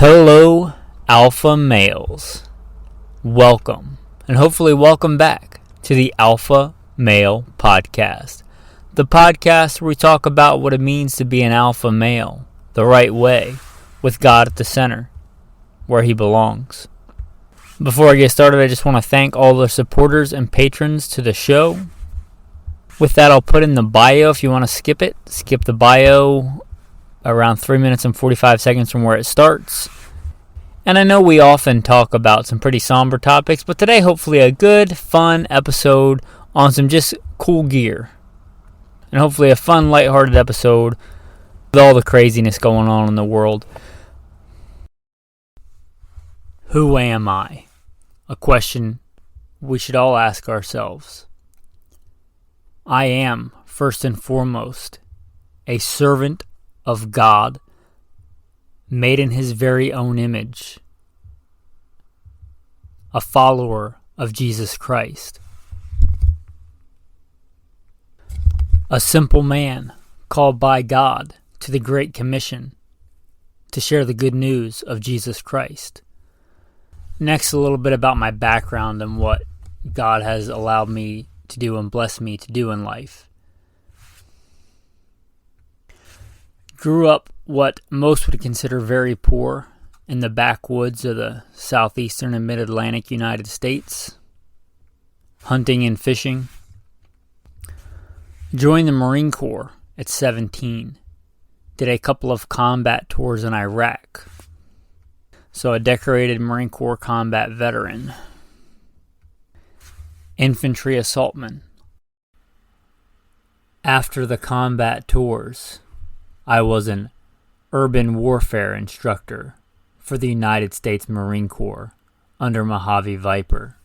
Hello, alpha males. Welcome, and hopefully welcome back to the Alpha Male Podcast. The podcast where we talk about what it means to be an alpha male the right way, with God at the center, where he belongs. Before I get started, I just want to thank all the supporters and patrons to the show. With that, I'll put in the bio if you want to skip it. Skip the bio around 3 minutes and 45 seconds from where it starts. And I know we often talk about some pretty somber topics, but today hopefully a good, fun episode on some just cool gear. And hopefully a fun, lighthearted episode with all the craziness going on in the world. Who am I? A question we should all ask ourselves. I am, first and foremost, a servant of God, made in his very own image, a follower of Jesus Christ, a simple man called by God to the Great Commission to share the good news of Jesus Christ. Next, a little bit about my background and what God has allowed me to do and blessed me to do in life. Grew up what most would consider very poor in the backwoods of the southeastern and mid-Atlantic United States, hunting and fishing. Joined the Marine Corps at 17. Did a couple of combat tours in Iraq. So a decorated Marine Corps combat veteran. Infantry assaultman. After the combat tours, I was an urban warfare instructor for the United States Marine Corps under Mojave Viper.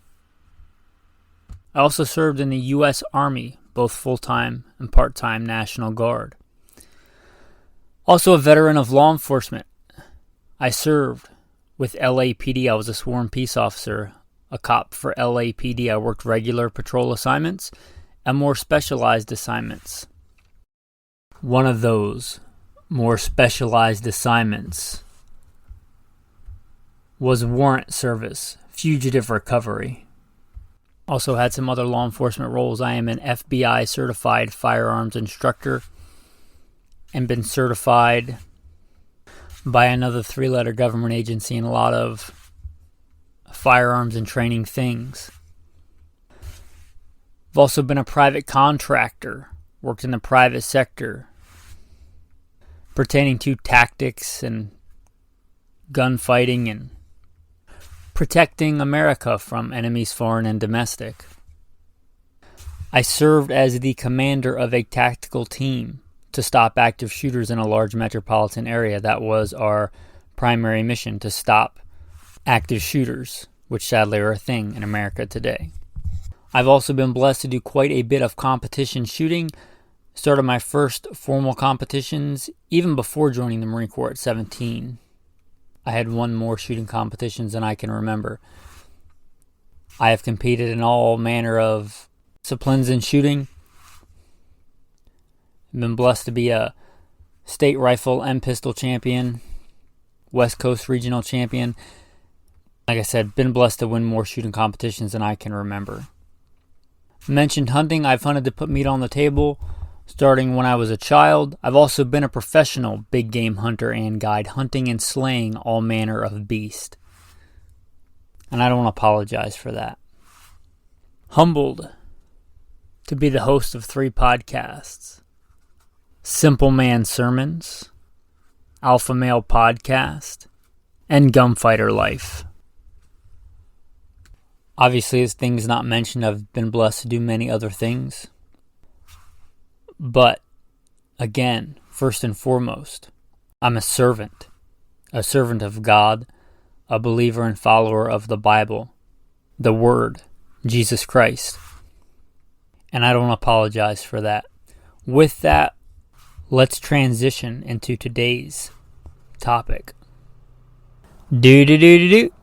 I also served in the U.S. Army, both full-time and part-time National Guard. Also a veteran of law enforcement. I served with LAPD. I was a sworn peace officer, a cop for LAPD. I worked regular patrol assignments and more specialized assignments. One of those more specialized assignments was warrant service, fugitive recovery. Also had some other law enforcement roles. I am an FBI certified firearms instructor and been certified by another 3-letter government agency in a lot of firearms and training things. I've also been a private contractor, worked in the private sector, pertaining to tactics and gunfighting and protecting America from enemies foreign and domestic. I served as the commander of a tactical team to stop active shooters in a large metropolitan area. That was our primary mission, to stop active shooters, which sadly are a thing in America today. I've also been blessed to do quite a bit of competition shooting. Started my first formal competitions even before joining the Marine Corps at 17. I had won more shooting competitions than I can remember. I have competed in all manner of disciplines in shooting. I've been blessed to be a state rifle and pistol champion, West Coast regional champion. Like I said, been blessed to win more shooting competitions than I can remember. Mentioned hunting. I've hunted to put meat on the table starting when I was a child. I've also been a professional big game hunter and guide, hunting and slaying all manner of beast. And I don't apologize for that. Humbled to be the host of 3 podcasts. Simple Man Sermons, Alpha Male Podcast, and Gunfighter Life. Obviously, as things not mentioned, I've been blessed to do many other things. But, again, first and foremost, I'm a servant of God, a believer and follower of the Bible, the Word, Jesus Christ. And I don't apologize for that. With that, let's transition into today's topic.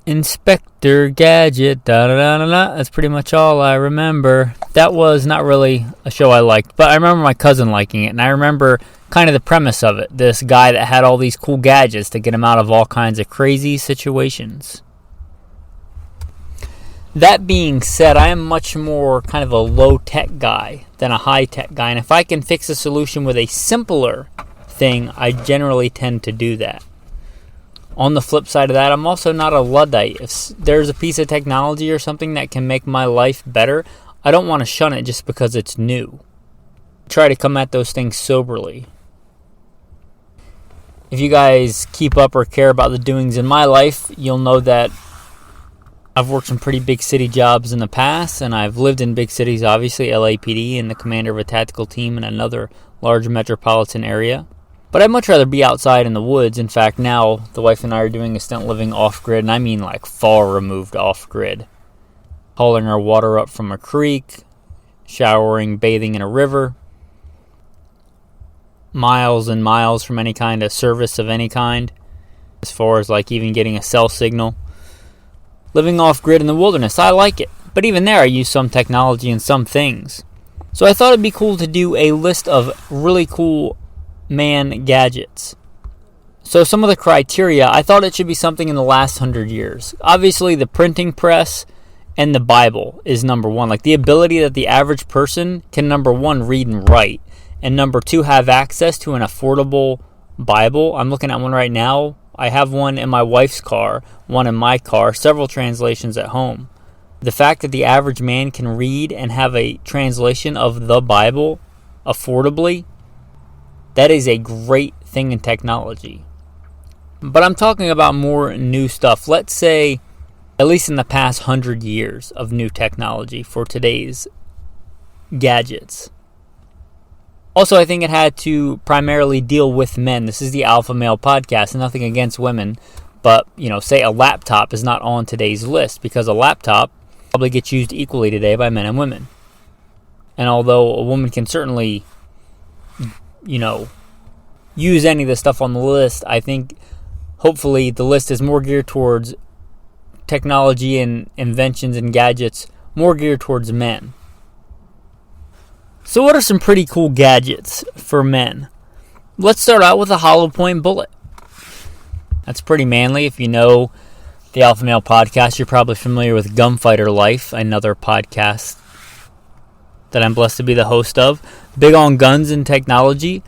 Inspector Gadget, da-da-da-da-da. That's pretty much all I remember. That was not really a show I liked, but I remember my cousin liking it, and I remember kind of the premise of it. This guy that had all these cool gadgets to get him out of all kinds of crazy situations. That being said, I am much more kind of a low-tech guy than a high-tech guy. And if I can fix a solution with a simpler thing, I generally tend to do that. On the flip side of that, I'm also not a Luddite. If there's a piece of technology or something that can make my life better, I don't want to shun it just because it's new. Try to come at those things soberly. If you guys keep up or care about the doings in my life, you'll know that I've worked some pretty big city jobs in the past, and I've lived in big cities, obviously LAPD, and the commander of a tactical team in another large metropolitan area. But I'd much rather be outside in the woods. In fact, now the wife and I are doing a stint living off-grid, and I mean like far removed off-grid. Hauling our water up from a creek, showering, bathing in a river, miles and miles from any kind of service of any kind, as far as like even getting a cell signal. Living off-grid in the wilderness, I like it. But even there, I use some technology and some things. So I thought it'd be cool to do a list of really cool man gadgets. So some of the criteria, I thought it should be something in the last 100 years. Obviously, the printing press and the Bible is number one. Like the ability that the average person can, number one, read and write. And number two, have access to an affordable Bible. I'm looking at one right now. I have one in my wife's car, one in my car, several translations at home. The fact that the average man can read and have a translation of the Bible affordably, that is a great thing in technology. But I'm talking about more new stuff. Let's say, at least in the past 100 years of new technology for today's gadgets. Also, I think it had to primarily deal with men. This is the Alpha Male Podcast, nothing against women. But, say a laptop is not on today's list because a laptop probably gets used equally today by men and women. And although a woman can certainly, use any of the stuff on the list, I think hopefully the list is more geared towards technology and inventions and gadgets, more geared towards men. So what are some pretty cool gadgets for men? Let's start out with a hollow point bullet. That's pretty manly. If you know the Alpha Male Podcast, you're probably familiar with Gunfighter Life, another podcast that I'm blessed to be the host of. Big on guns and technology.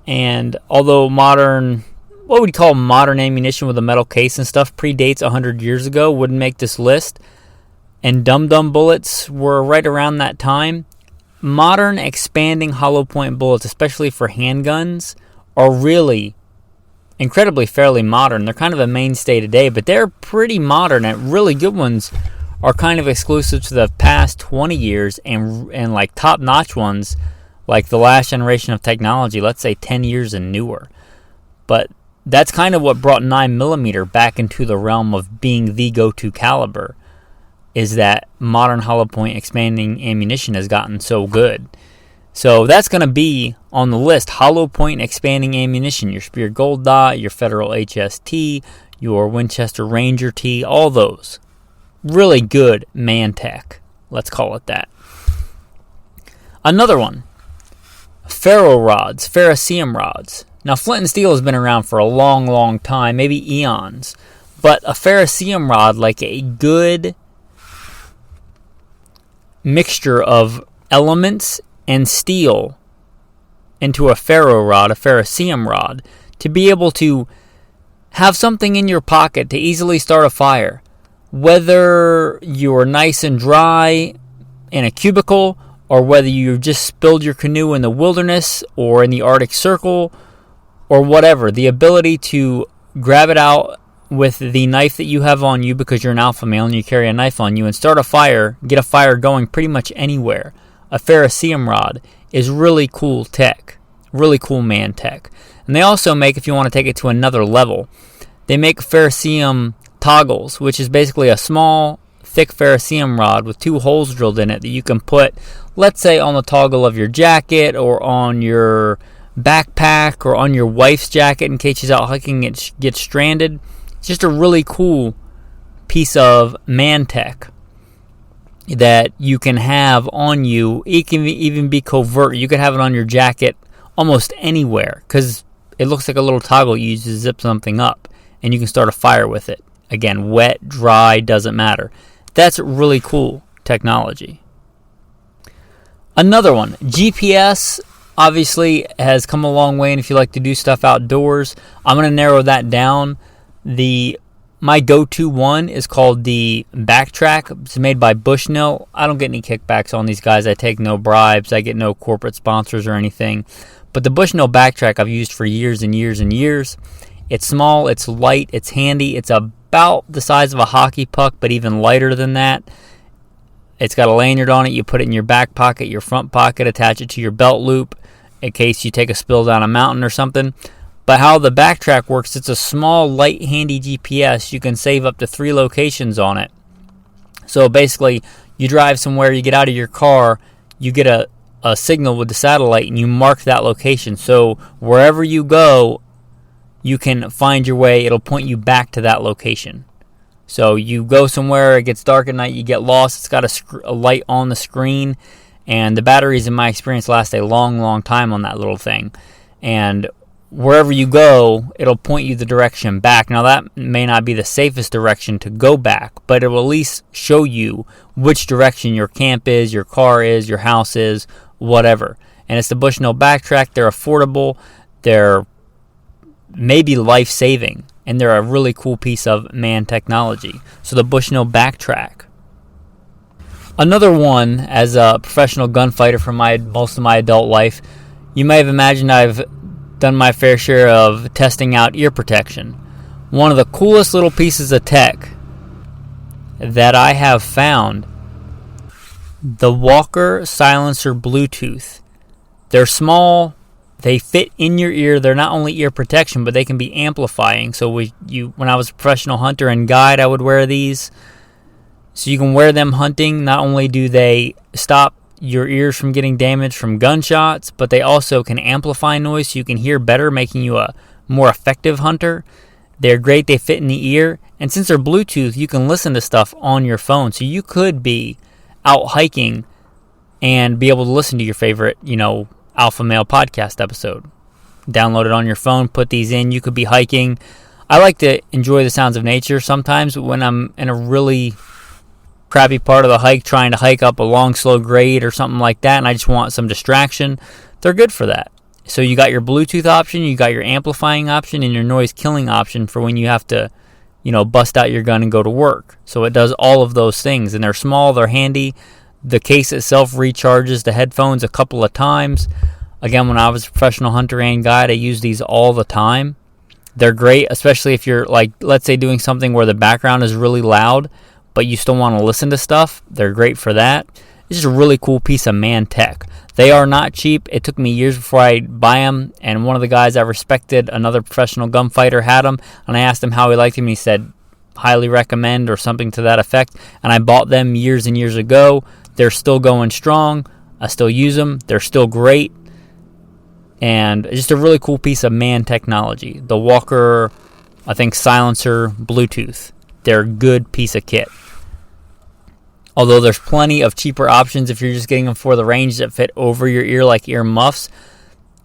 And although what we'd call modern ammunition with a metal case and stuff predates 100 years ago, wouldn't make this list, and dum-dum bullets were right around that time, modern expanding hollow point bullets, especially for handguns, are really incredibly fairly modern. They're kind of a mainstay today, but they're pretty modern, and really good ones are kind of exclusive to the past 20 years, and like top-notch ones, like the last generation of technology, let's say 10 years and newer. But that's kind of what brought 9mm back into the realm of being the go-to caliber, is that modern hollow point expanding ammunition has gotten so good. So that's going to be on the list. Hollow point expanding ammunition, your Spear Gold Dot, your Federal HST, your Winchester Ranger T, all those. Really good man tech, let's call it that. Another one, ferro rods, ferrocerium rods. Now flint and steel has been around for a long, long time, maybe eons. But a ferrocerium rod, like a good mixture of elements and steel into a ferro rod, a ferrocerium rod, to be able to have something in your pocket to easily start a fire. Whether you're nice and dry in a cubicle, or whether you just spilled your canoe in the wilderness or in the Arctic Circle, or whatever, the ability to grab it out with the knife that you have on you because you're an alpha male and you carry a knife on you and start a fire, get a fire going pretty much anywhere. A ferrocerium rod is really cool tech, really cool man tech. And they also make, if you want to take it to another level, they make ferrocerium toggles, which is basically a small, thick ferrocerium rod with two holes drilled in it that you can put, let's say, on the toggle of your jacket or on your backpack or on your wife's jacket in case she's out hiking and gets stranded. It's just a really cool piece of man tech that you can have on you. It can even be covert. You could have it on your jacket almost anywhere because it looks like a little toggle you use to zip something up, and you can start a fire with it. Again, wet, dry, doesn't matter. That's really cool technology. Another one, GPS obviously has come a long way, and if you like to do stuff outdoors, I'm going to narrow that down. My go-to one is called the Backtrack. It's made by Bushnell. I don't get any kickbacks on these guys. I take no bribes. I get no corporate sponsors or anything. But the Bushnell Backtrack I've used for years and years and years. It's small, it's light, it's handy. It's about the size of a hockey puck, but even lighter than that. It's got a lanyard on it. You put it in your back pocket, your front pocket, attach it to your belt loop in case you take a spill down a mountain or something. But how the Backtrack works, it's a small, light, handy GPS. You can save up to 3 locations on it. So basically, you drive somewhere, you get out of your car, you get a signal with the satellite, and you mark that location. So wherever you go, you can find your way. It'll point you back to that location. So you go somewhere, it gets dark at night, you get lost. It's got a light on the screen, and the batteries, in my experience, last a long, long time on that little thing. And wherever you go, it'll point you the direction back. Now, that may not be the safest direction to go back, but it will at least show you which direction your camp is, your car is, your house is, whatever. And it's the Bushnell Backtrack. They're affordable. They're maybe life-saving, and they're a really cool piece of man technology. So the Bushnell Backtrack. Another one, as a professional gunfighter for most of my adult life, you may have imagined I've done my fair share of testing out ear protection. One of the coolest little pieces of tech that I have found, the Walker Silencer Bluetooth. They're small, they fit in your ear. They're not only ear protection, but they can be amplifying. So when I was a professional hunter and guide, I would wear these. So you can wear them hunting. Not only do they stop your ears from getting damaged from gunshots, but they also can amplify noise so you can hear better, making you a more effective hunter. They're great. They fit in the ear. And since they're Bluetooth, you can listen to stuff on your phone. So you could be out hiking and be able to listen to your favorite, Alpha Male podcast episode. Download it on your phone, put these in. You could be hiking. I like to enjoy the sounds of nature sometimes when I'm in a really crappy part of the hike, trying to hike up a long, slow grade or something like that, and I just want some distraction. They're good for that. So you got your Bluetooth option, you got your amplifying option, and your noise killing option for when you have to, bust out your gun and go to work. So it does all of those things, and they're small, they're handy. The case itself recharges the headphones a couple of times. Again, when I was a professional hunter and guide, I use these all the time. They're great, especially if you're, let's say doing something where the background is really loud, but you still want to listen to stuff. They're great for that. It's just a really cool piece of man tech. They are not cheap. It took me years before I buy them, and one of the guys I respected, another professional gunfighter, had them, and I asked him how he liked them, and he said, highly recommend, or something to that effect, and I bought them years and years ago. They're still going strong. I still use them. They're still great, and just a really cool piece of man technology. The Walker, I think, Silencer Bluetooth. They're a good piece of kit. Although there's plenty of cheaper options if you're just getting them for the range that fit over your ear, like ear muffs.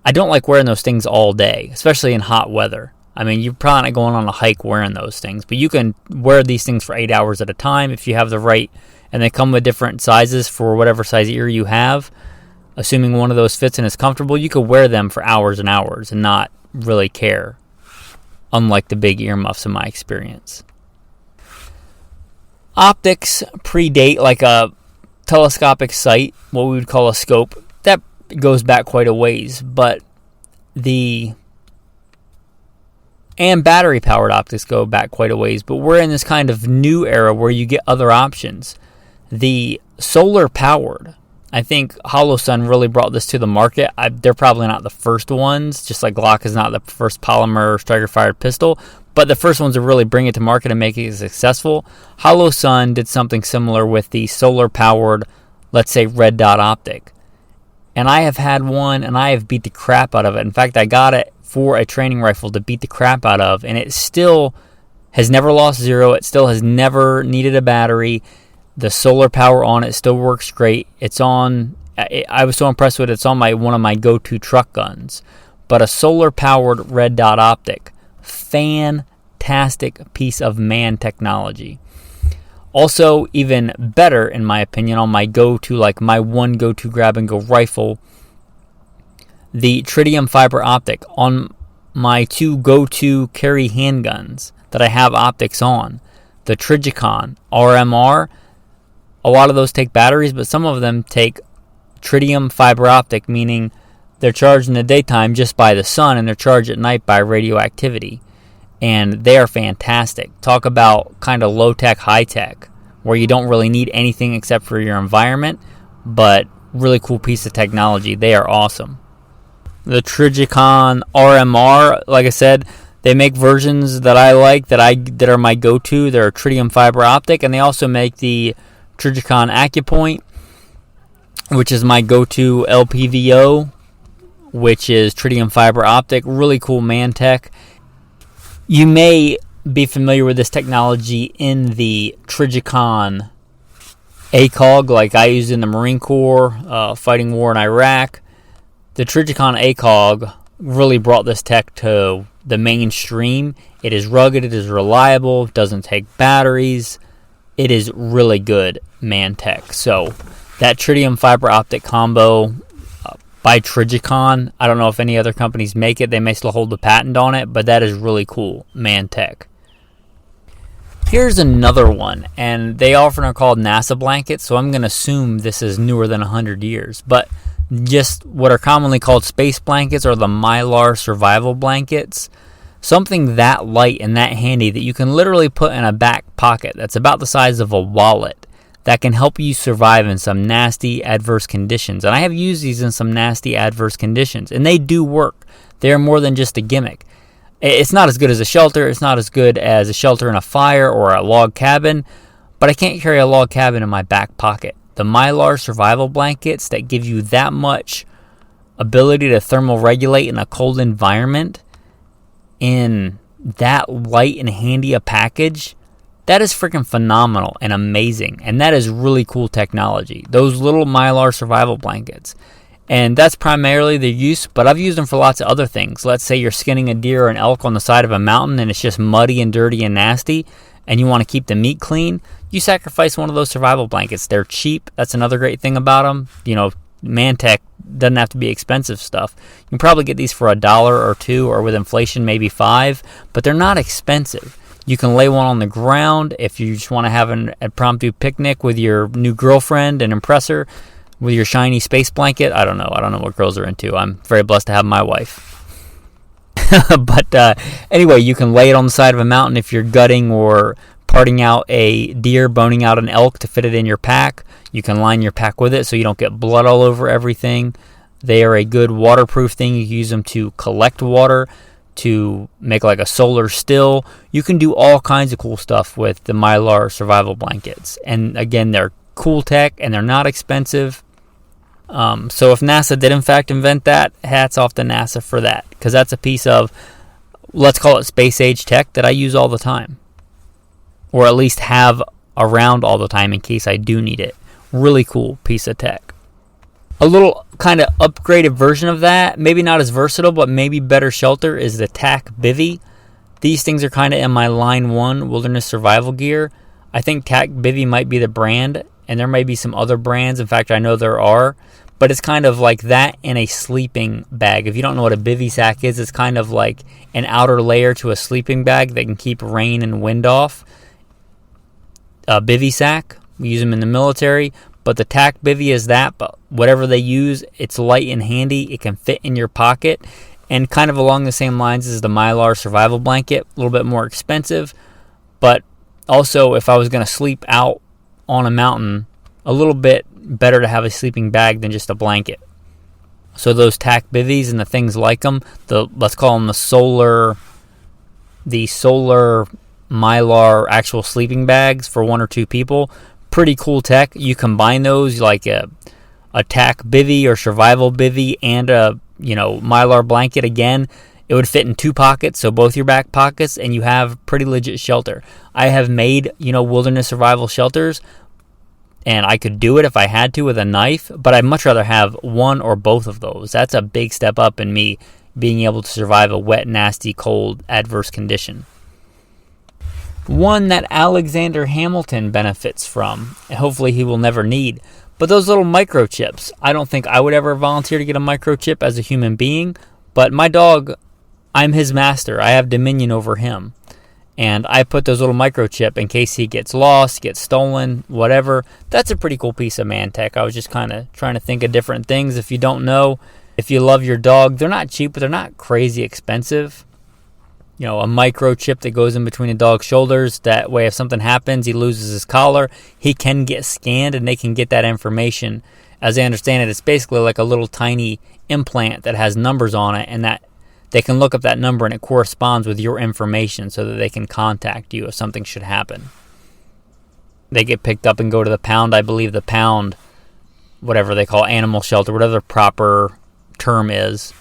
I don't like wearing those things all day, especially in hot weather. I mean, you're probably not going on a hike wearing those things, but you can wear these things for 8 hours at a time if you have the right, and they come with different sizes for whatever size ear you have. Assuming one of those fits and is comfortable, you could wear them for hours and hours and not really care, unlike the big earmuffs in my experience. Optics predate, like a telescopic sight, what we would call a scope. That goes back quite a ways, but and battery-powered optics go back quite a ways, but we're in this kind of new era where you get other options. The solar-powered, I think HoloSun really brought this to the market. They're probably not the first ones, just like Glock is not the first polymer striker-fired pistol, but the first ones to really bring it to market and make it successful. HoloSun did something similar with the solar-powered, let's say, red dot optic. And I have had one, and I have beat the crap out of it. In fact, I got it for a training rifle to beat the crap out of, and it still has never lost zero. It still has never needed a battery. The solar power on it still works great. It's on I was so impressed with it. It's on one of my go-to truck guns. But a solar-powered red dot optic, fantastic piece of man technology. Also, even better in my opinion, on my go-to, like my one go-to grab-and-go rifle, the tritium fiber optic on my two go-to carry handguns that I have optics on, the Trigicon RMR. A lot of those take batteries, but some of them take tritium fiber optic, meaning they're charged in the daytime just by the sun and they're charged at night by radioactivity. And they are fantastic. Talk about kind of low-tech, high-tech, where you don't really need anything except for your environment, but really cool piece of technology. They are awesome. The Trigicon RMR, like I said, they make versions that I like, that are my go-to. They're tritium fiber optic, and they also make the Trigicon AccuPoint, which is my go-to LPVO, which is tritium fiber optic. Really cool man tech. You may be familiar with this technology in the Trigicon ACOG, like I used in the Marine Corps, fighting war in Iraq. The Trigicon ACOG really brought this tech to the mainstream. It is rugged, it is reliable, doesn't take batteries. It is really good man tech. So that tritium fiber optic combo by Trigicon, I don't know if any other companies make it. They may still hold the patent on it, but that is really cool man tech. Here's another one, and they often are called NASA blankets, so I'm going to assume this is newer than 100 years. But just what are commonly called space blankets or the Mylar survival blankets. Something that light and that handy that you can literally put in a back pocket that's about the size of a wallet that can help you survive in some nasty adverse conditions. And I have used these in some nasty adverse conditions, and they do work. They're more than just a gimmick. It's not as good as a shelter. It's not as good as a shelter in a fire or a log cabin, but I can't carry a log cabin in my back pocket. The Mylar survival blankets that give you that much ability to thermal regulate in a cold environment in that light and handy a package, that is freaking phenomenal and amazing. And that is really cool technology. Those little Mylar survival blankets. And that's primarily their use, but I've used them for lots of other things. Let's say you're skinning a deer or an elk on the side of a mountain and it's just muddy and dirty and nasty, and you want to keep the meat clean. You sacrifice one of those survival blankets. They're cheap. That's another great thing about them. You know, Mantech doesn't have to be expensive stuff. You can probably get these for $1 or $2, or with inflation maybe $5, but they're not expensive. You can lay one on the ground if you just want to have an impromptu picnic with your new girlfriend and impress her with your shiny space blanket. I don't know what girls are into. I'm very blessed to have my wife. But anyway, you can lay it on the side of a mountain if you're gutting or parting out a deer, boning out an elk to fit it in your pack. You can line your pack with it so you don't get blood all over everything. They are a good waterproof thing. You can use them to collect water, to make like a solar still. You can do all kinds of cool stuff with the Mylar survival blankets. And again, they're cool tech and they're not expensive. So if NASA did in fact invent that, hats off to NASA for that, because that's a piece of, let's call it space age tech that I use all the time, or at least have around all the time in case I do need it. Really cool piece of tech. A little kind of upgraded version of that, maybe not as versatile, but maybe better shelter, is the TAC Bivy. These things are kind of in my Line 1 wilderness survival gear. I think TAC Bivy might be the brand, and there may be some other brands. In fact, I know there are. But it's kind of like that in a sleeping bag. If you don't know what a bivy sack is, it's kind of like an outer layer to a sleeping bag that can keep rain and wind off. A bivy sack, we use them in the military. But the TAC Bivy is that, but whatever they use, it's light and handy. It can fit in your pocket. And kind of along the same lines as the Mylar survival blanket, a little bit more expensive. But also, if I was going to sleep out on a mountain, a little bit better to have a sleeping bag than just a blanket. So those TAC Bivies and the things like them, let's call them the solar Mylar actual sleeping bags for 1 or 2 people. Pretty cool tech. You combine those like a TAC Bivy or survival Bivy and a Mylar blanket. Again, it would fit in 2 pockets, so both your back pockets, and you have pretty legit shelter. I have made wilderness survival shelters, and I could do it if I had to with a knife, but I'd much rather have one or both of those. That's a big step up in me being able to survive a wet, nasty, cold, adverse condition. One that Alexander Hamilton benefits from, and hopefully he will never need, but those little microchips. I don't think I would ever volunteer to get a microchip as a human being, but my dog, I'm his master. I have dominion over him. And I put those little microchip in case he gets lost, gets stolen, whatever. That's a pretty cool piece of man tech. I was just kind of trying to think of different things. If you don't know, if you love your dog, they're not cheap, but they're not crazy expensive. You know, a microchip that goes in between a dog's shoulders. That way, if something happens, he loses his collar, he can get scanned and they can get that information. As I understand it, it's basically like a little tiny implant that has numbers on it, and that they can look up that number and it corresponds with your information so that they can contact you if something should happen. They get picked up and go to the pound. I believe the pound, whatever they call animal shelter, whatever the proper term is,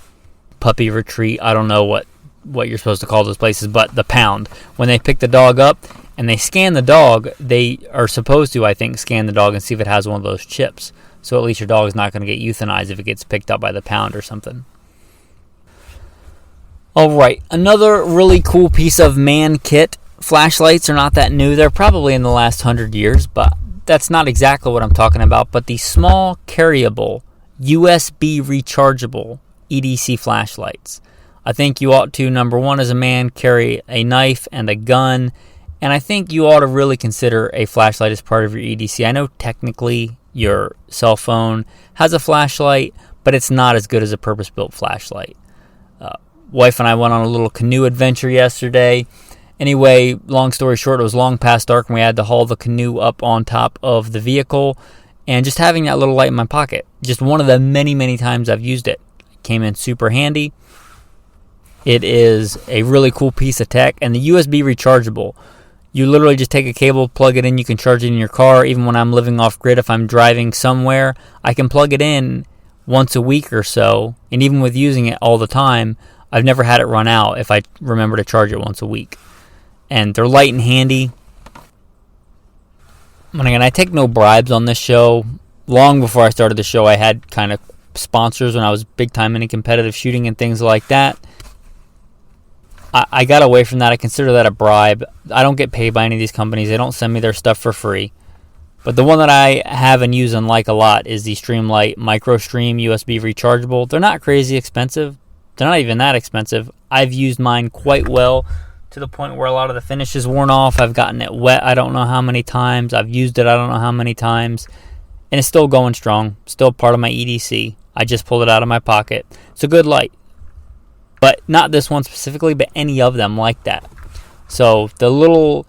puppy retreat, I don't know what you're supposed to call those places, but the pound. When they pick the dog up and they scan the dog, they are supposed to, I think, scan the dog and see if it has one of those chips. So at least your dog is not going to get euthanized if it gets picked up by the pound or something. Alright, another really cool piece of man kit. Flashlights are not that new. They're probably in the last 100 years, but that's not exactly what I'm talking about. But the small, carryable, USB rechargeable EDC flashlights. I think you ought to, number one, as a man, carry a knife and a gun. And I think you ought to really consider a flashlight as part of your EDC. I know technically your cell phone has a flashlight, but it's not as good as a purpose-built flashlight. Wife and I went on a little canoe adventure yesterday. Anyway, long story short, it was long past dark and we had to haul the canoe up on top of the vehicle. And just having that little light in my pocket, just one of the many, many times I've used it. It came in super handy. It is a really cool piece of tech. And the USB rechargeable, you literally just take a cable, plug it in, you can charge it in your car. Even when I'm living off grid, if I'm driving somewhere, I can plug it in once a week or so. And even with using it all the time, I've never had it run out if I remember to charge it once a week. And they're light and handy. And again, I take no bribes on this show. Long before I started the show, I had kind of sponsors when I was big time into competitive shooting and things like that. I got away from that. I consider that a bribe. I don't get paid by any of these companies. They don't send me their stuff for free. But the one that I have and use and like a lot is the Streamlight MicroStream USB rechargeable. They're not crazy expensive. They're not even that expensive. I've used mine quite well to the point where a lot of the finish is worn off. I've gotten it wet I don't know how many times. I've used it I don't know how many times. And it's still going strong. Still part of my EDC. I just pulled it out of my pocket. It's a good light. But not this one specifically, but any of them like that. So the little,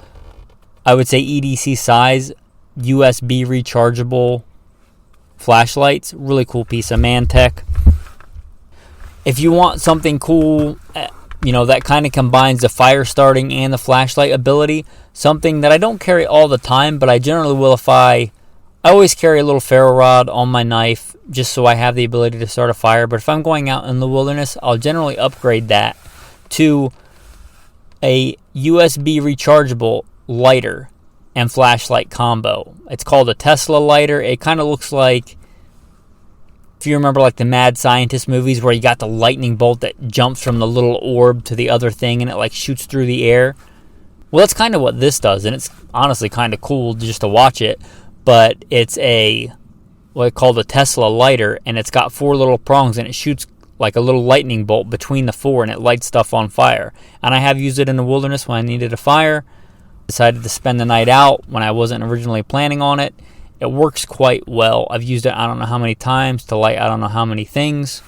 I would say EDC size, USB rechargeable flashlights. Really cool piece of man tech. If you want something cool, that kind of combines the fire starting and the flashlight ability, something that I don't carry all the time, but I generally will if I always carry a little ferro rod on my knife just so I have the ability to start a fire. But if I'm going out in the wilderness, I'll generally upgrade that to a USB rechargeable lighter and flashlight combo. It's called a Tesla lighter. It kind of looks like, if you remember like the Mad Scientist movies where you got the lightning bolt that jumps from the little orb to the other thing and it like shoots through the air. Well, that's kind of what this does, and it's honestly kind of cool just to watch it. But it's what I call a Tesla lighter, and it's got 4 little prongs, and it shoots like a little lightning bolt between the 4, and it lights stuff on fire. And I have used it in the wilderness when I needed a fire. Decided to spend the night out when I wasn't originally planning on it. It works quite well. I've used it I don't know how many times to light I don't know how many things.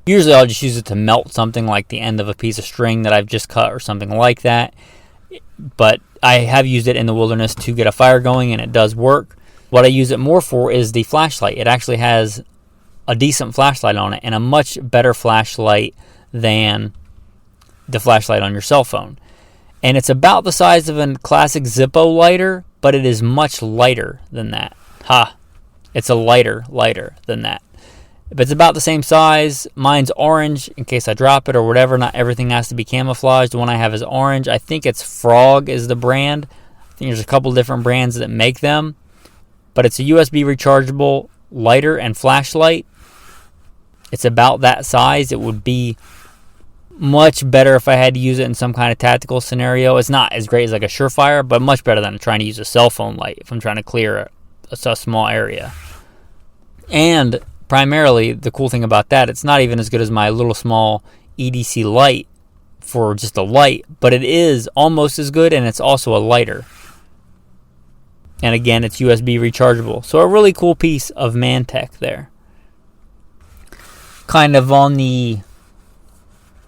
Usually I'll just use it to melt something like the end of a piece of string that I've just cut or something like that. But I have used it in the wilderness to get a fire going, and it does work. What I use it more for is the flashlight. It actually has a decent flashlight on it, and a much better flashlight than the flashlight on your cell phone. And it's about the size of a classic Zippo lighter, but it is much lighter than that. It's a lighter than that. But it's about the same size. Mine's orange in case I drop it or whatever. Not everything has to be camouflaged. The one I have is orange. I think it's Frog is the brand. I think there's a couple different brands that make them. but it's a USB rechargeable lighter and flashlight. It's about that size. It would be much better if I had to use it in some kind of tactical scenario. It's not as great as like a Surefire, but much better than trying to use a cell phone light if I'm trying to clear a small area. And primarily, the cool thing about that, it's not even as good as my little small EDC light for just a light, but it is almost as good, and it's also a lighter. And again, it's USB rechargeable. So a really cool piece of man tech there. Kind of on the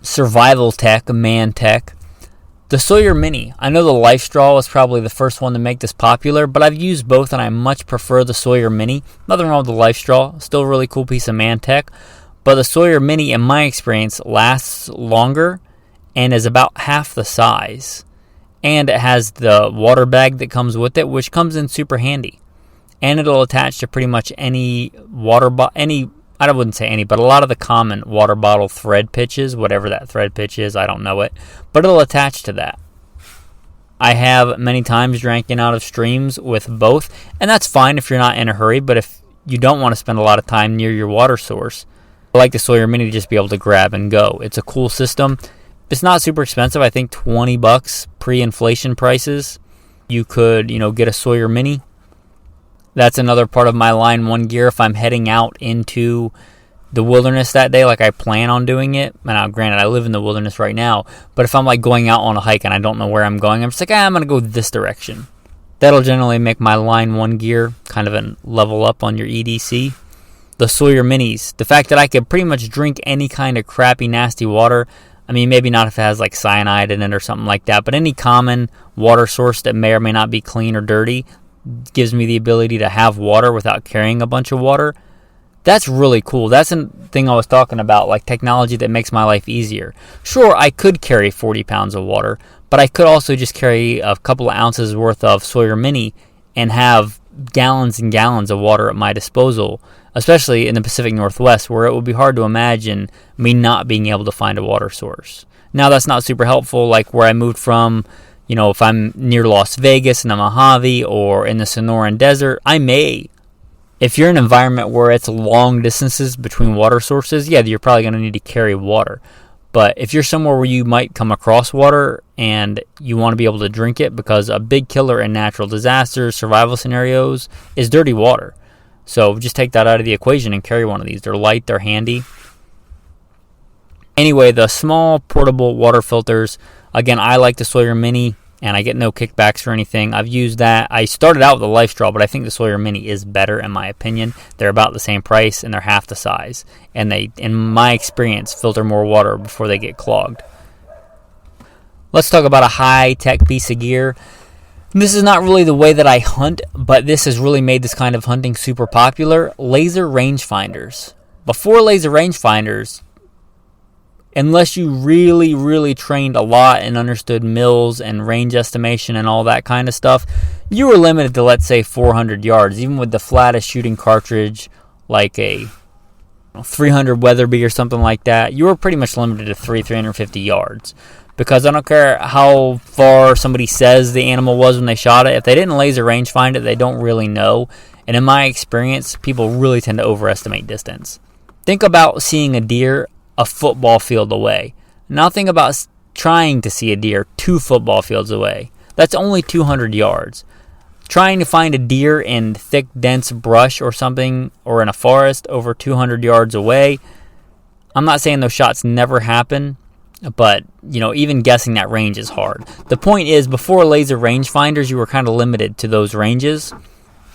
survival tech, man tech, the Sawyer Mini. I know the Life Straw was probably the first one to make this popular, but I've used both and I much prefer the Sawyer Mini. Nothing wrong with the Life Straw. Still a really cool piece of man tech. But the Sawyer Mini, in my experience, lasts longer and is about half the size. And it has the water bag that comes with it, which comes in super handy. And it'll attach to pretty much any I wouldn't say any, but a lot of the common water bottle thread pitches, whatever that thread pitch is, I don't know it, but it'll attach to that. I have many times drank in out of streams with both, and that's fine if you're not in a hurry, but if you don't want to spend a lot of time near your water source, I like the Sawyer Mini to just be able to grab and go. It's a cool system. It's not super expensive. I think $20 pre-inflation prices. You could, get a Sawyer Mini. That's another part of my Line 1 gear if I'm heading out into the wilderness that day, like I plan on doing it. Now, granted, I live in the wilderness right now, but if I'm like going out on a hike and I don't know where I'm going, I'm just like, I'm going to go this direction. That'll generally make my Line 1 gear kind of a level up on your EDC. The Sawyer Minis, the fact that I could pretty much drink any kind of crappy, nasty water. I mean, maybe not if it has like cyanide in it or something like that, but any common water source that may or may not be clean or dirty gives me the ability to have water without carrying a bunch of water. That's really cool. That's the thing I was talking about, like technology that makes my life easier. Sure, I could carry 40 pounds of water, but I could also just carry a couple of ounces worth of Sawyer Mini and have gallons and gallons of water at my disposal, especially in the Pacific Northwest, where it would be hard to imagine me not being able to find a water source. Now, that's not super helpful, like where I moved from. If I'm near Las Vegas in the Mojave or in the Sonoran Desert, I may. If you're in an environment where it's long distances between water sources, yeah, you're probably going to need to carry water. But if you're somewhere where you might come across water and you want to be able to drink it, because a big killer in natural disasters, survival scenarios, is dirty water. So just take that out of the equation and carry one of these. They're light, they're handy. Anyway, the small portable water filters, again, I like the Sawyer Mini, and I get no kickbacks or anything. I've used that. I started out with the Life Straw, but I think the Sawyer Mini is better in my opinion. They're about the same price, and they're half the size. And they, in my experience, filter more water before they get clogged. Let's talk about a high-tech piece of gear. This is not really the way that I hunt, but this has really made this kind of hunting super popular. Laser rangefinders. Before laser rangefinders, unless you really, really trained a lot and understood mills and range estimation and all that kind of stuff, you were limited to, let's say, 400 yards. Even with the flattest shooting cartridge, like a 300 Weatherby or something like that, you were pretty much limited to 350 yards. Because I don't care how far somebody says the animal was when they shot it, if they didn't laser range find it, they don't really know. And in my experience, people really tend to overestimate distance. Think about seeing a deer a football field away. Now think about trying to see a deer 2 football fields away. That's only 200 yards. Trying to find a deer in thick, dense brush or something, or in a forest over 200 yards away, I'm not saying those shots never happen, but, even guessing that range is hard. The point is, before laser rangefinders, you were kind of limited to those ranges.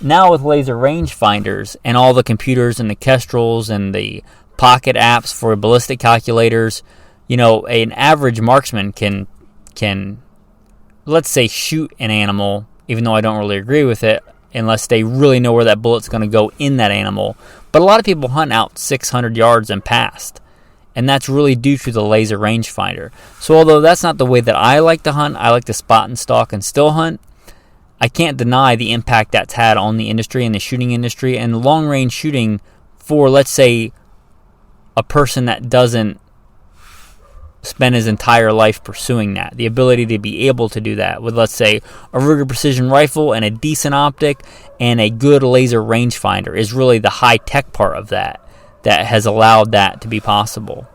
Now with laser rangefinders and all the computers and the Kestrels and the pocket apps for ballistic calculators, an average marksman can let's say shoot an animal, even though I don't really agree with it, unless they really know where that bullet's going to go in that animal. But a lot of people hunt out 600 yards and past, and that's really due to the laser rangefinder. So although that's not the way that I like to hunt, I like to spot and stalk and still hunt, I can't deny the impact that's had on the industry and the shooting industry and long range shooting for, let's say, a person that doesn't spend his entire life pursuing that. The ability to be able to do that with, let's say, a Ruger precision rifle and a decent optic and a good laser rangefinder is really the high-tech part of that has allowed that to be possible.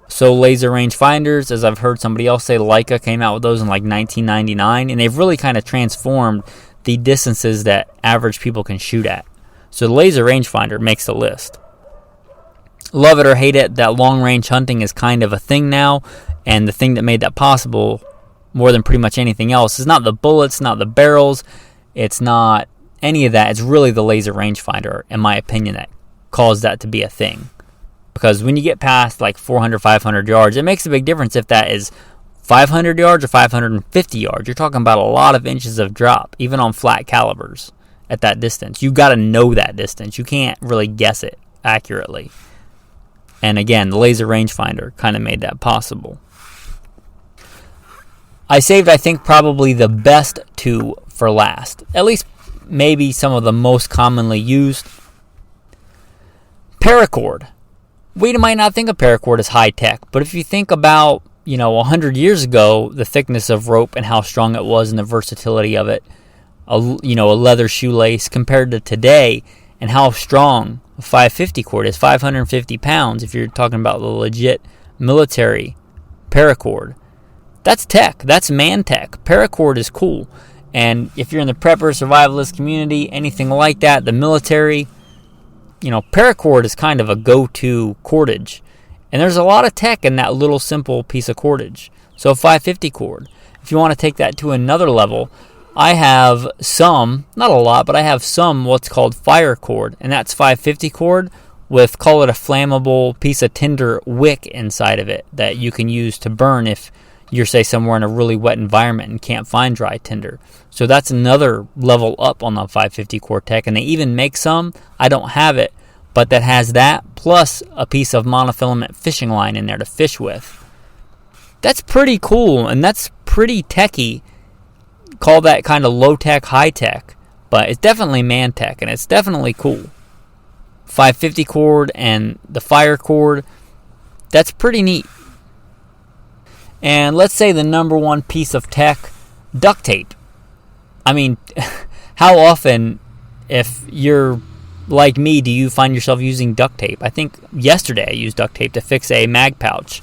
So laser rangefinders, as I've heard somebody else say, Leica came out with those in like 1999, and they've really kind of transformed the distances that average people can shoot at. So the laser rangefinder makes the list. Love it or hate it, that long-range hunting is kind of a thing now, and the thing that made that possible more than pretty much anything else is not the bullets, not the barrels, it's not any of that. It's really the laser rangefinder, in my opinion, that caused that to be a thing. Because when you get past like 400, 500 yards, it makes a big difference if that is 500 yards or 550 yards. You're talking about a lot of inches of drop, even on flat calibers at that distance. You got to know that distance. You can't really guess it accurately. And again, the laser rangefinder kind of made that possible. I saved, I think, probably the best two for last. At least maybe some of the most commonly used. Paracord. We might not think of paracord as high-tech, but if you think about, 100 years ago, the thickness of rope and how strong it was and the versatility of it, a leather shoelace compared to today and how strong a 550 cord is, 550 pounds if you're talking about the legit military paracord. That's tech. That's man tech. Paracord is cool. And if you're in the prepper, survivalist community, anything like that, the military, paracord is kind of a go-to cordage. And there's a lot of tech in that little simple piece of cordage. So 550 cord. If you want to take that to another level, I have some, not a lot, but I have some what's called fire cord. And that's 550 cord with, call it a flammable piece of tinder wick inside of it that you can use to burn if you're, say, somewhere in a really wet environment and can't find dry tinder. So that's another level up on the 550 cord tech. And they even make some, I don't have it, but that has that plus a piece of monofilament fishing line in there to fish with. That's pretty cool, and that's pretty techy. Call that kind of low-tech, high-tech, but it's definitely man-tech, and it's definitely cool. 550 cord and the fire cord, that's pretty neat. And let's say the number one piece of tech, duct tape. I mean, how often, if you're like me, do you find yourself using duct tape? I think yesterday I used duct tape to fix a mag pouch.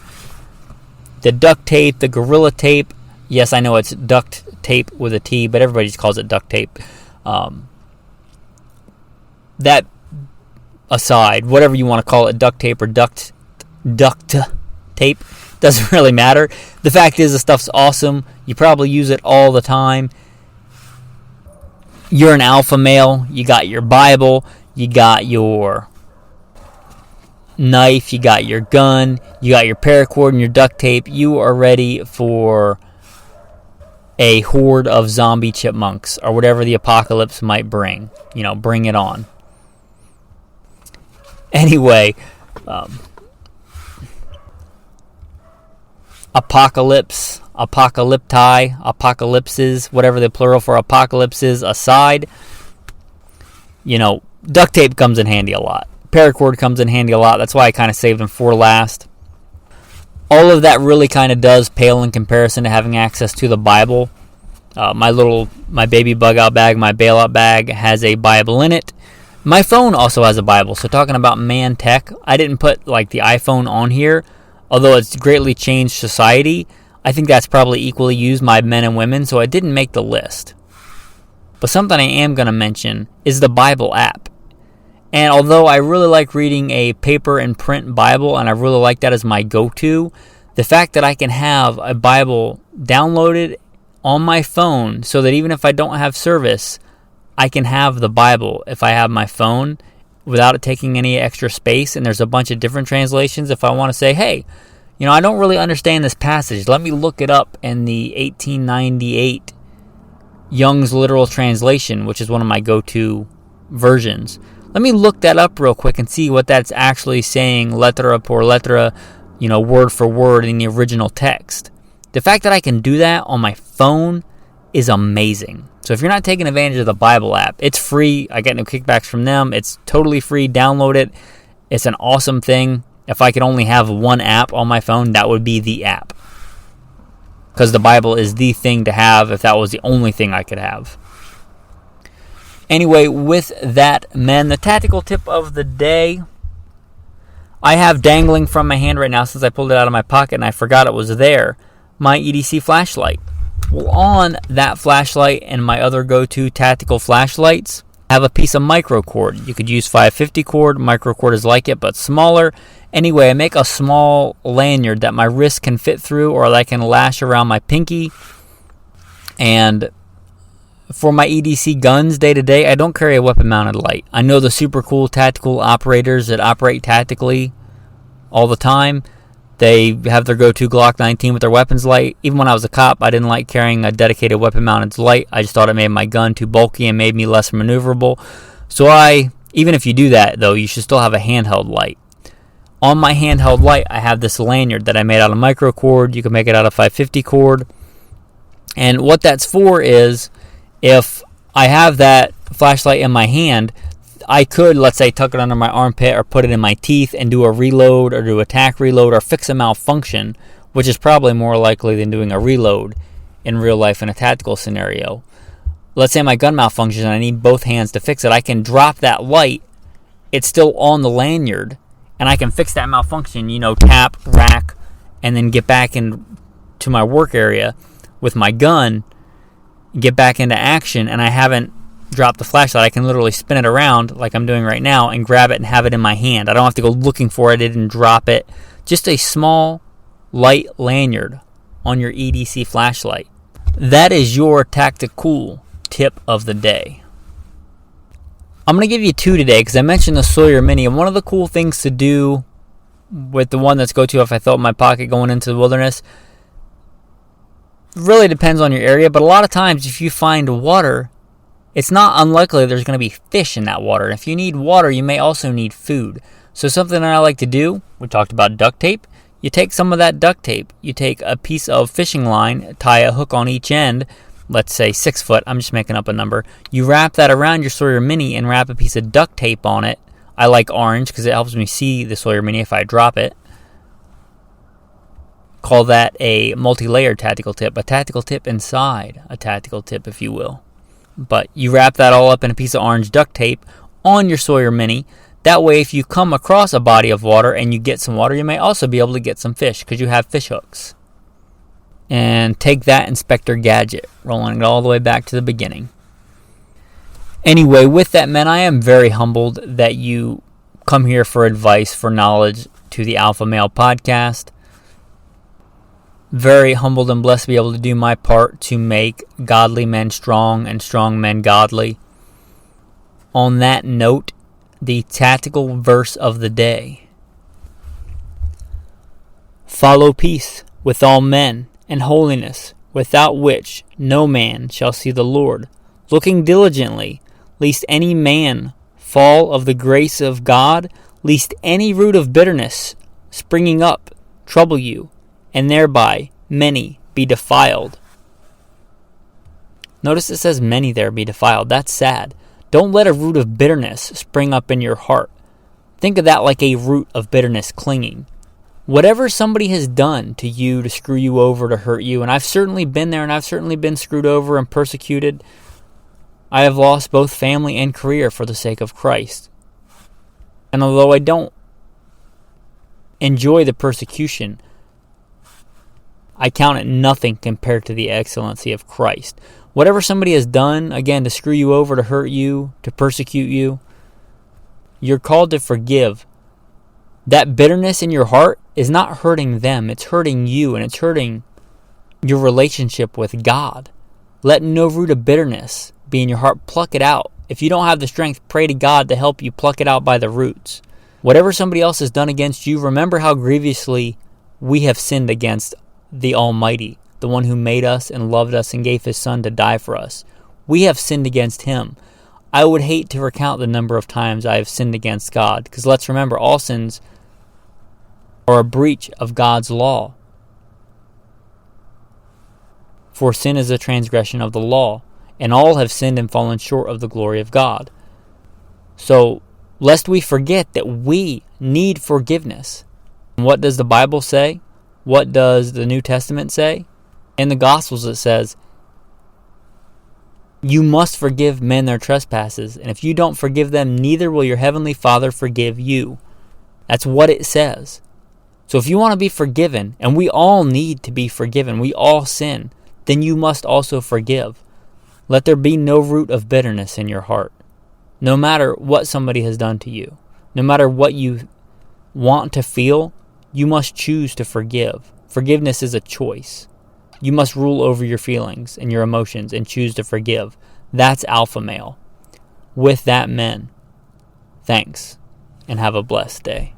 The duct tape, the Gorilla Tape, yes, I know it's duct tape with a T, but everybody just calls it duct tape. That aside, whatever you want to call it, duct tape or duct tape, doesn't really matter. The fact is, the stuff's awesome. You probably use it all the time. You're an alpha male. You got your Bible. You got your knife. You got your gun. You got your paracord and your duct tape. You are ready for a horde of zombie chipmunks or whatever the apocalypse might bring. Bring it on. Anyway, apocalypse, apocalypti, apocalypses, whatever the plural for apocalypse is aside, duct tape comes in handy a lot. Paracord comes in handy a lot. That's why I kind of saved them for last. All of that really kind of does pale in comparison to having access to the Bible. My baby bug out bag, my bailout bag has a Bible in it. My phone also has a Bible. So talking about man tech, I didn't put like the iPhone on here. Although it's greatly changed society, I think that's probably equally used by men and women, so it didn't make the list. But something I am going to mention is the Bible app. And although I really like reading a paper and print Bible, and I really like that as my go-to, the fact that I can have a Bible downloaded on my phone so that even if I don't have service, I can have the Bible if I have my phone without it taking any extra space, and there's a bunch of different translations. If I want to say, hey, I don't really understand this passage, let me look it up in the 1898 Young's Literal Translation, which is one of my go-to versions. Let me look that up real quick and see what that's actually saying, letra por letra, word for word in the original text. The fact that I can do that on my phone is amazing. So if you're not taking advantage of the Bible app, it's free. I get no kickbacks from them. It's totally free. Download it. It's an awesome thing. If I could only have one app on my phone, that would be the app. because the Bible is the thing to have if that was the only thing I could have. Anyway, with that, men, the tactical tip of the day I have dangling from my hand right now, since I pulled it out of my pocket and I forgot it was there, my EDC flashlight. Well, on that flashlight and my other go-to tactical flashlights, I have a piece of micro cord. You could use 550 cord. Micro cord is like it, but smaller. Anyway, I make a small lanyard that my wrist can fit through, or that I can lash around my pinky. And for my EDC guns day to day, I don't carry a weapon mounted light. I know the super cool tactical operators that operate tactically all the time. They have their go-to Glock 19 with their weapons light. Even when I was a cop, I didn't like carrying a dedicated weapon-mounted light. I just thought it made my gun too bulky and made me less maneuverable. So even if you do that, though, you should still have a handheld light. On my handheld light, I have this lanyard that I made out of micro cord. You can make it out of 550 cord. And what that's for is, if I have that flashlight in my hand, I could, let's say, tuck it under my armpit or put it in my teeth and do a reload or do a tack reload or fix a malfunction, which is probably more likely than doing a reload in real life in a tactical scenario. Let's say my gun malfunctions and I need both hands to fix it. I can drop that light. It's still on the lanyard, and I can fix that malfunction, tap, rack, and then get back into my work area with my gun, get back into action, and I haven't drop the flashlight. I can literally spin it around like I'm doing right now and grab it and have it in my hand. I don't have to go looking for it and drop it. Just a small light lanyard on your EDC flashlight. That is your tactical tip of the day. I'm going to give you two today because I mentioned the Sawyer Mini, and one of the cool things to do with the one that's go-to if I throw it in my pocket going into the wilderness, really depends on your area, but a lot of times if you find water, it's not unlikely there's going to be fish in that water. And if you need water, you may also need food. So something that I like to do, we talked about duct tape. You take some of that duct tape. You take a piece of fishing line, tie a hook on each end, let's say 6 foot. I'm just making up a number. You wrap that around your Sawyer Mini and wrap a piece of duct tape on it. I like orange because it helps me see the Sawyer Mini if I drop it. Call that a multi-layered tactical tip. A tactical tip inside a tactical tip, if you will. But you wrap that all up in a piece of orange duct tape on your Sawyer Mini. That way, if you come across a body of water and you get some water, you may also be able to get some fish because you have fish hooks. And take that, Inspector Gadget, rolling it all the way back to the beginning. Anyway, with that, men, I am very humbled that you come here for advice, for knowledge to the Alpha Male Podcast. Very humbled and blessed to be able to do my part to make godly men strong and strong men godly. On that note, the tactical verse of the day. Follow peace with all men and holiness, without which no man shall see the Lord, looking diligently, lest any man fall of the grace of God, lest any root of bitterness springing up trouble you, and thereby many be defiled. Notice it says many there be defiled. That's sad. Don't let a root of bitterness spring up in your heart. Think of that like a root of bitterness clinging. Whatever somebody has done to you to screw you over, to hurt you, and I've certainly been there, and I've certainly been screwed over and persecuted. I have lost both family and career for the sake of Christ. And although I don't enjoy the persecution, I count it nothing compared to the excellency of Christ. Whatever somebody has done, again, to screw you over, to hurt you, to persecute you, you're called to forgive. That bitterness in your heart is not hurting them. It's hurting you, and it's hurting your relationship with God. Let no root of bitterness be in your heart. Pluck it out. If you don't have the strength, pray to God to help you pluck it out by the roots. Whatever somebody else has done against you, remember how grievously we have sinned against the Almighty, the one who made us and loved us and gave His Son to die for us. We have sinned against Him. I would hate to recount the number of times I have sinned against God, because let's remember, all sins are a breach of God's law. For sin is a transgression of the law, and all have sinned and fallen short of the glory of God. So, lest we forget that we need forgiveness. And what does the Bible say? What does the New Testament say? In the Gospels it says, you must forgive men their trespasses, and if you don't forgive them, neither will your heavenly Father forgive you. That's what it says. So if you want to be forgiven, and we all need to be forgiven, we all sin, then you must also forgive. Let there be no root of bitterness in your heart. No matter what somebody has done to you, no matter what you want to feel, you must choose to forgive. Forgiveness is a choice. You must rule over your feelings and your emotions and choose to forgive. That's alpha male. With that, men, thanks, and have a blessed day.